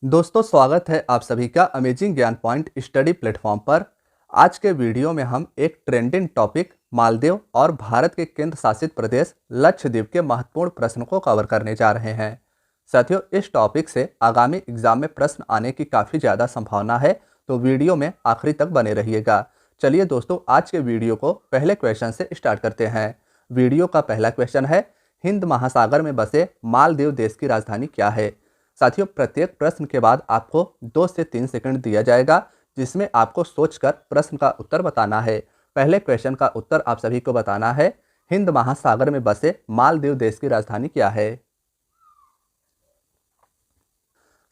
दोस्तों, स्वागत है आप सभी का अमेजिंग ज्ञान पॉइंट स्टडी प्लेटफॉर्म पर। आज के वीडियो में हम एक ट्रेंडिंग टॉपिक मालदीव और भारत के केंद्र शासित प्रदेश लक्षद्वीप के महत्वपूर्ण प्रश्न को कवर करने जा रहे हैं। साथियों, इस टॉपिक से आगामी एग्जाम में प्रश्न आने की काफ़ी ज़्यादा संभावना है, तो वीडियो में आखिरी तक बने रहिएगा। चलिए दोस्तों, आज के वीडियो को पहले क्वेश्चन से स्टार्ट करते हैं। वीडियो का पहला क्वेश्चन है, हिंद महासागर में बसे मालदीव देश की राजधानी क्या है। साथियों, प्रत्येक प्रश्न के बाद आपको 2 से 3 सेकंड दिया जाएगा, जिसमें आपको सोचकर प्रश्न का उत्तर बताना है। पहले क्वेश्चन का उत्तर आप सभी को बताना है, हिंद महासागर में बसे मालदीव देश की राजधानी क्या है।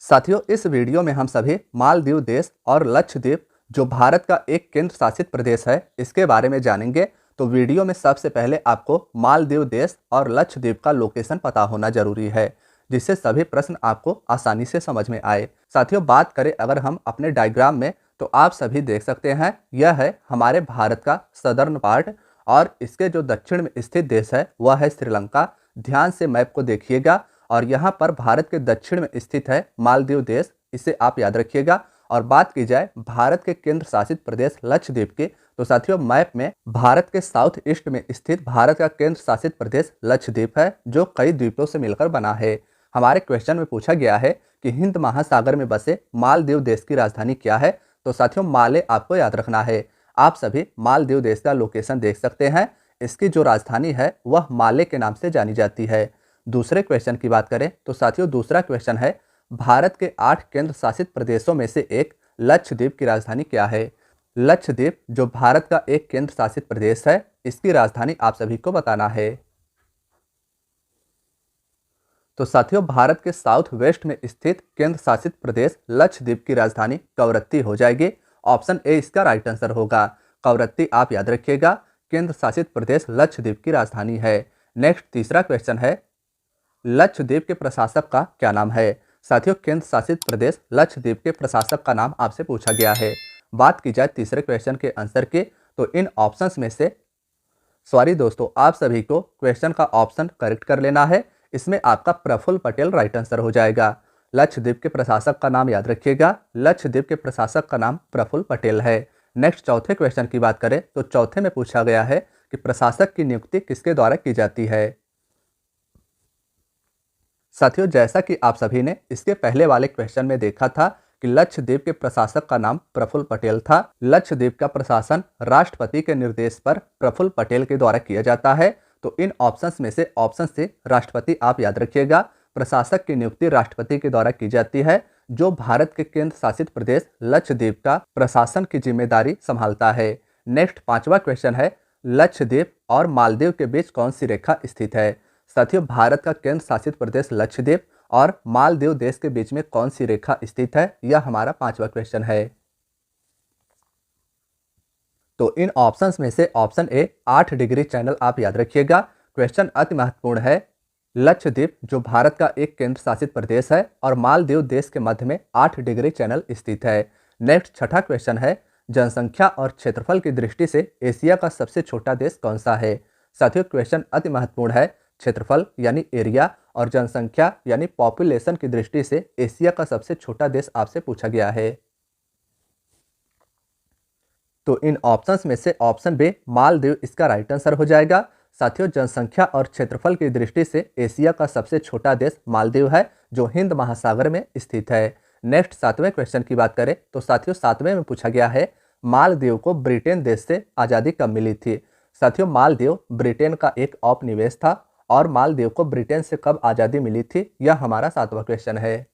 साथियों, इस वीडियो में हम सभी मालदीव देश और लक्षद्वीप जो भारत का एक केंद्र शासित प्रदेश है, इसके बारे में जानेंगे। तो वीडियो में सबसे पहले आपको मालदीव देश और लक्षद्वीप का लोकेशन पता होना जरूरी है, जिससे सभी प्रश्न आपको आसानी से समझ में आए। साथियों, बात करें अगर हम अपने डायग्राम में, तो आप सभी देख सकते हैं, यह है हमारे भारत का सदर्न पार्ट और इसके जो दक्षिण में स्थित देश है वह है श्रीलंका। ध्यान से मैप को देखिएगा और यहाँ पर भारत के दक्षिण में स्थित है मालदीव देश, इसे आप याद रखिएगा। और बात की जाए भारत के केंद्र शासित प्रदेश लक्षद्वीप की, तो साथियों मैप में भारत के साउथ ईस्ट में स्थित भारत का केंद्र शासित प्रदेश लक्षद्वीप है, जो कई द्वीपों से मिलकर बना है। हमारे क्वेश्चन में पूछा गया है कि हिंद महासागर में बसे मालदीव देश की राजधानी क्या है। तो साथियों, माले आपको याद रखना है। आप सभी मालदीव देश का लोकेशन देख सकते हैं, इसकी जो राजधानी है वह माले के नाम से जानी जाती है। दूसरे क्वेश्चन की बात करें तो साथियों, दूसरा क्वेश्चन है, भारत के 8 केंद्र शासित प्रदेशों में से एक लक्षद्वीप की राजधानी क्या है। लक्षद्वीप जो भारत का एक केंद्र शासित प्रदेश है, इसकी राजधानी आप सभी को बताना है। तो साथियों, भारत के साउथ वेस्ट में स्थित केंद्र शासित प्रदेश लक्षद्वीप की राजधानी कवरत्ती हो जाएगी। ऑप्शन ए इसका राइट आंसर होगा। कवरत्ती आप याद रखिएगा, केंद्र शासित प्रदेश लक्षद्वीप की राजधानी है। नेक्स्ट तीसरा क्वेश्चन है, लक्षद्वीप के प्रशासक का क्या नाम है। साथियों, केंद्र शासित प्रदेश लक्षद्वीप के प्रशासक का नाम आपसे पूछा गया है। बात की जाए तीसरे क्वेश्चन के आंसर की, तो इन ऑप्शंस में से सॉरी दोस्तों, आप सभी को क्वेश्चन का ऑप्शन करेक्ट कर लेना है। इसमें आपका प्रफुल्ल पटेल राइट आंसर हो जाएगा। लक्षद्वीप के प्रशासक का नाम याद रखिएगा, लक्षद्वीप के प्रशासक का नाम प्रफुल्ल पटेल है। नेक्स्ट चौथे क्वेश्चन की बात करें तो चौथे में पूछा गया है कि प्रशासक की नियुक्ति किसके द्वारा की जाती है। साथियों, जैसा कि आप सभी ने इसके पहले वाले क्वेश्चन में देखा था कि लक्षद्वीप के प्रशासक का नाम प्रफुल्ल पटेल था। लक्षद्वीप का प्रशासन राष्ट्रपति के निर्देश पर प्रफुल्ल पटेल के द्वारा किया जाता है। तो इन ऑप्शंस में से ऑप्शन से राष्ट्रपति आप याद रखिएगा। प्रशासक की नियुक्ति राष्ट्रपति के द्वारा की जाती है, जो भारत के केंद्र शासित प्रदेश लक्षद्वीप का प्रशासन की जिम्मेदारी संभालता है। नेक्स्ट पांचवा क्वेश्चन है, लक्षद्वीप और मालदीव के बीच कौन सी रेखा स्थित है। साथियों, भारत का केंद्र शासित प्रदेश लक्षद्वीप और मालदीव देश के बीच में कौन सी रेखा स्थित है, यह हमारा पांचवा क्वेश्चन है। तो इन ऑप्शंस में से ऑप्शन ए 8 डिग्री चैनल आप याद रखिएगा। क्वेश्चन अति महत्वपूर्ण है। लक्षद्वीप जो भारत का एक केंद्र शासित प्रदेश है और मालदीव देश के मध्य में 8 डिग्री चैनल स्थित है। नेक्स्ट छठा क्वेश्चन है, जनसंख्या और क्षेत्रफल की दृष्टि से एशिया का सबसे छोटा देश कौन सा है। साथियों, क्वेश्चन अति महत्वपूर्ण है। क्षेत्रफल यानी एरिया और जनसंख्या यानी पॉपुलेशन की दृष्टि से एशिया का सबसे छोटा देश आपसे पूछा गया है। तो इन ऑप्शंस में से ऑप्शन बी मालदीव इसका राइट आंसर हो जाएगा। साथियों, जनसंख्या और क्षेत्रफल की दृष्टि से एशिया का सबसे छोटा देश मालदीव है, जो हिंद महासागर में स्थित है। नेक्स्ट सातवें क्वेश्चन की बात करें तो साथियों, सातवें में पूछा गया है, मालदीव को ब्रिटेन देश से आज़ादी कब मिली थी। साथियों, मालदीव ब्रिटेन का एक औपनिवेश था और मालदीव को ब्रिटेन से कब आज़ादी मिली थी, यह हमारा सातवां क्वेश्चन है।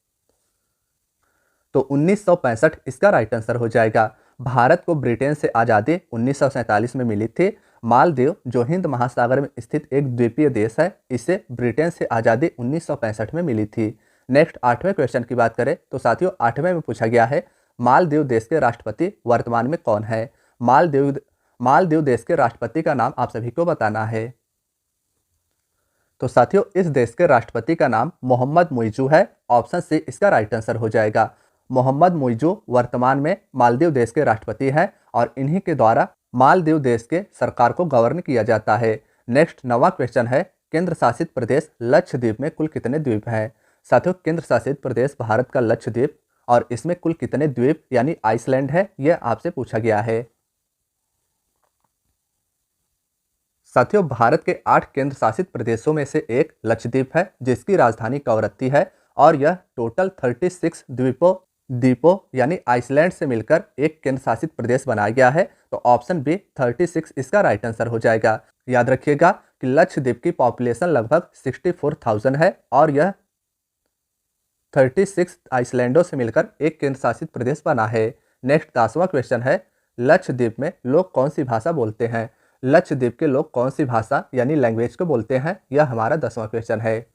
तो 1965 इसका राइट आंसर हो जाएगा। भारत को ब्रिटेन से आज़ादी 1947 में मिली थी। मालदीव जो हिंद महासागर में स्थित एक द्वीपीय देश है, इसे ब्रिटेन से आज़ादी 1965 में मिली थी। नेक्स्ट आठवें क्वेश्चन की बात करें तो साथियों, आठवें में पूछा गया है, मालदीव देश के राष्ट्रपति वर्तमान में कौन है। मालदीव देश के राष्ट्रपति का नाम आप सभी को बताना है। तो साथियों, इस देश के राष्ट्रपति का नाम मोहम्मद मुइज़ू है। ऑप्शन सी इसका राइट आंसर हो जाएगा। मोहम्मद मुइज़ू वर्तमान में मालदीव देश के राष्ट्रपति हैं और इन्हीं के द्वारा मालदीव देश के सरकार को गवर्न किया जाता है। नेक्स्ट नवा क्वेश्चन है, केंद्र शासित प्रदेश लक्षद्वीप में कुल कितने द्वीप हैं। साथियों, केंद्र शासित प्रदेश भारत का लक्षद्वीप और इसमें कुल कितने द्वीप यानी आइसलैंड है, यह आपसे पूछा गया है। साथियों, भारत के 8 केंद्र शासित प्रदेशों में से एक लक्षद्वीप है, जिसकी राजधानी कवरत्ती है और यह टोटल 36 द्वीपों यानी आइसलैंड से मिलकर एक केंद्र शासित प्रदेश बनाया गया है। तो ऑप्शन बी 36 इसका राइट आंसर हो जाएगा। याद रखिएगा कि लक्षद्वीप की पॉपुलेशन लगभग 64,000 है और यह 36 आइसलैंडों से मिलकर एक केंद्र शासित प्रदेश बना है। नेक्स्ट 10वां क्वेश्चन है, लक्षद्वीप में लोग कौन सी भाषा बोलते हैं? लक्षद्वीप के लोग कौन सी भाषा यानी लैंग्वेज को बोलते हैं, यह हमारा 10वां क्वेश्चन है।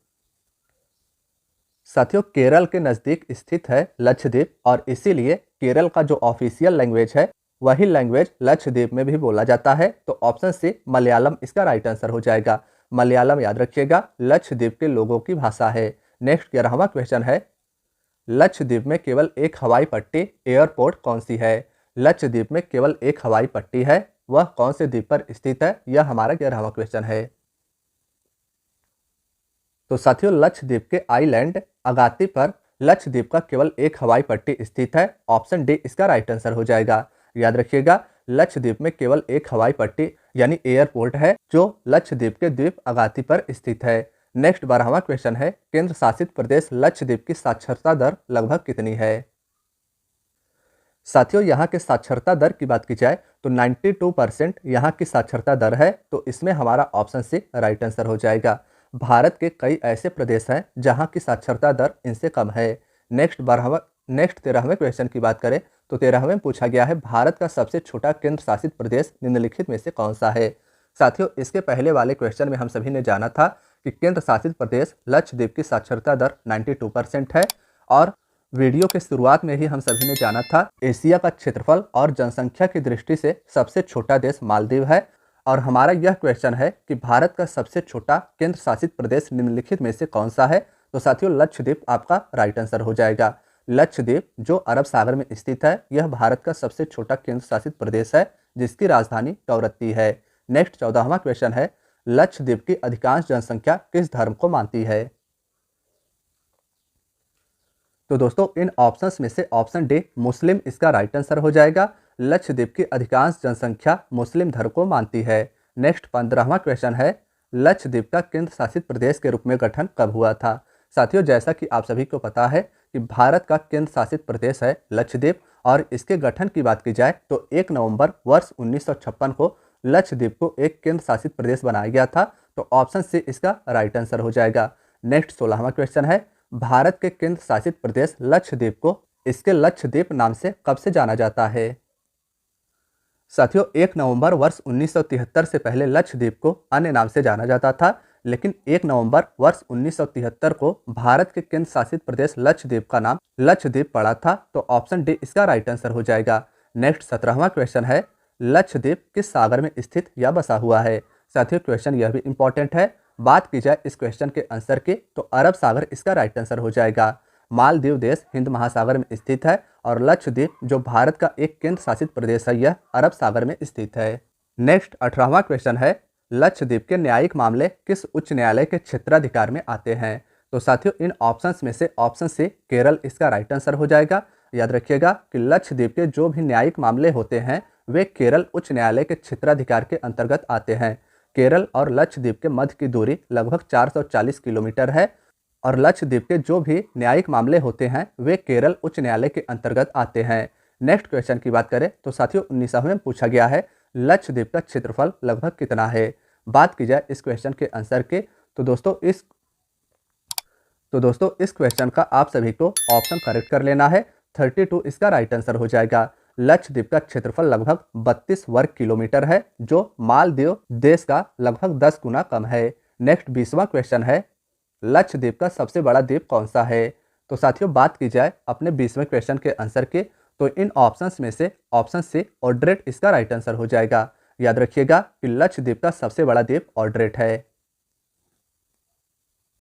साथियों, केरल के नज़दीक स्थित है लक्षद्वीप और इसीलिए केरल का जो ऑफिशियल लैंग्वेज है वही लैंग्वेज लक्षद्वीप में भी बोला जाता है। तो ऑप्शन सी मलयालम इसका राइट आंसर हो जाएगा। मलयालम याद रखिएगा लक्षद्वीप के लोगों की भाषा है। नेक्स्ट 11वां क्वेश्चन है, लक्षद्वीप में केवल एक हवाई पट्टी एयरपोर्ट कौन सी है? लक्षद्वीप में केवल एक हवाई पट्टी है, वह कौन से द्वीप पर स्थित है? यह हमारा 11वां क्वेश्चन है। तो साथियों, लक्षद्वीप के आइलैंड अगाती पर लक्षद्वीप का केवल एक हवाई पट्टी स्थित है। ऑप्शन डी इसका राइट आंसर हो जाएगा। याद रखिएगा लक्षद्वीप में केवल एक हवाई पट्टी यानी एयरपोर्ट है जो लक्षद्वीप के द्वीप अगाती पर स्थित है। नेक्स्ट 12वां क्वेश्चन है, केंद्र शासित प्रदेश लक्षद्वीप की साक्षरता दर लगभग कितनी है? साथियों, यहाँ के साक्षरता दर की बात की जाए तो 92% यहाँ की साक्षरता दर है। तो इसमें हमारा ऑप्शन सी राइट आंसर हो जाएगा। भारत के कई ऐसे प्रदेश हैं जहाँ की साक्षरता दर इनसे कम है। नेक्स्ट 13वें क्वेश्चन की बात करें तो 13वें में पूछा गया है, भारत का सबसे छोटा केंद्र शासित प्रदेश निम्नलिखित में से कौन सा है? साथियों, इसके पहले वाले क्वेश्चन में हम सभी ने जाना था कि केंद्र शासित प्रदेश लक्षद्वीप की साक्षरता दर 92% है और वीडियो के शुरुआत में ही हम सभी ने जाना था एशिया का क्षेत्रफल और जनसंख्या की दृष्टि से सबसे छोटा देश मालदीव है। और हमारा यह क्वेश्चन है कि भारत का सबसे छोटा केंद्र शासित प्रदेश निम्नलिखित में से कौन सा है? तो साथियों, लक्षद्वीप आपका राइट आंसर हो जाएगा। लक्षद्वीप जो अरब सागर में स्थित है, यह भारत का सबसे छोटा केंद्र शासित प्रदेश है जिसकी राजधानी कवरत्ती है। नेक्स्ट 14वां क्वेश्चन है, लक्षद्वीप की अधिकांश जनसंख्या किस धर्म को मानती है? तो दोस्तों, इन ऑप्शंस में से ऑप्शन डी मुस्लिम इसका राइट आंसर हो जाएगा। लक्षद्वीप की अधिकांश जनसंख्या मुस्लिम धर्म को मानती है। नेक्स्ट 15वां क्वेश्चन है, लक्षद्वीप का केंद्र शासित प्रदेश के रूप में गठन कब हुआ था? साथियों, जैसा कि आप सभी को पता है कि भारत का केंद्र शासित प्रदेश है लक्षद्वीप और इसके गठन की बात की जाए तो 1 नवंबर वर्ष 1956 को लक्षद्वीप को एक केंद्र शासित प्रदेश बनाया गया था। तो ऑप्शन सी इसका राइट आंसर हो जाएगा। नेक्स्ट 16वां क्वेश्चन है, भारत के केंद्र शासित प्रदेश लक्षद्वीप को इसके लक्षद्वीप नाम से कब से जाना जाता है? साथियों, 1 नवंबर वर्ष 1973 से पहले लक्षद्वीप को अन्य नाम से जाना जाता था, लेकिन 1 नवंबर वर्ष 1973 को भारत के केंद्र शासित प्रदेश लक्षद्वीप का नाम लक्षद्वीप पड़ा था। तो ऑप्शन डी इसका राइट आंसर हो जाएगा। नेक्स्ट 17वां क्वेश्चन है, लक्षद्वीप किस सागर में स्थित या बसा हुआ है? साथियों, क्वेश्चन यह भी इंपॉर्टेंट है। बात की जाए इस क्वेश्चन के आंसर की तो अरब सागर इसका राइट आंसर हो जाएगा। मालदीव देश हिंद महासागर में स्थित है और लक्षद्वीप जो भारत का एक केंद्र शासित प्रदेश है यह अरब सागर में स्थित है। नेक्स्ट 18वां क्वेश्चन है, लक्षद्वीप के न्यायिक मामले किस उच्च न्यायालय के क्षेत्राधिकार में आते हैं? तो साथियों, इन ऑप्शंस में से ऑप्शन सी केरल इसका राइट आंसर हो जाएगा। याद रखिएगा कि लक्षद्वीप के जो भी न्यायिक मामले होते हैं वे केरल उच्च न्यायालय के क्षेत्राधिकार के अंतर्गत आते हैं। केरल और लक्षद्वीप के मध्य की दूरी लगभग 440 किलोमीटर है और लक्षद्वीप के जो भी न्यायिक मामले होते हैं वे केरल उच्च न्यायालय के अंतर्गत आते हैं। नेक्स्ट क्वेश्चन की बात करें तो साथियों 19वें में पूछा गया है, लक्षद्वीप का क्षेत्रफल लगभग कितना है? बात की जाए इस क्वेश्चन के आंसर के तो दोस्तों इस क्वेश्चन का आप सभी को ऑप्शन करेक्ट कर लेना है। 32 इसका राइट आंसर हो जाएगा। लक्षद्वीप का क्षेत्रफल लगभग 32 वर्ग किलोमीटर है जो मालदीव देश का लगभग 10 गुना कम है। नेक्स्ट 20वां क्वेश्चन है, लक्षद्वीप का सबसे बड़ा द्वीप कौन सा है? तो साथियों, बात की जाए अपने 20वें क्वेश्चन के आंसर के तो इन ऑप्शंस में से ऑप्शन सी ऑड्रेट इसका राइट आंसर हो जाएगा। याद रखिएगा कि लक्षद्वीप का सबसे बड़ा द्वीप ऑड्रेट है।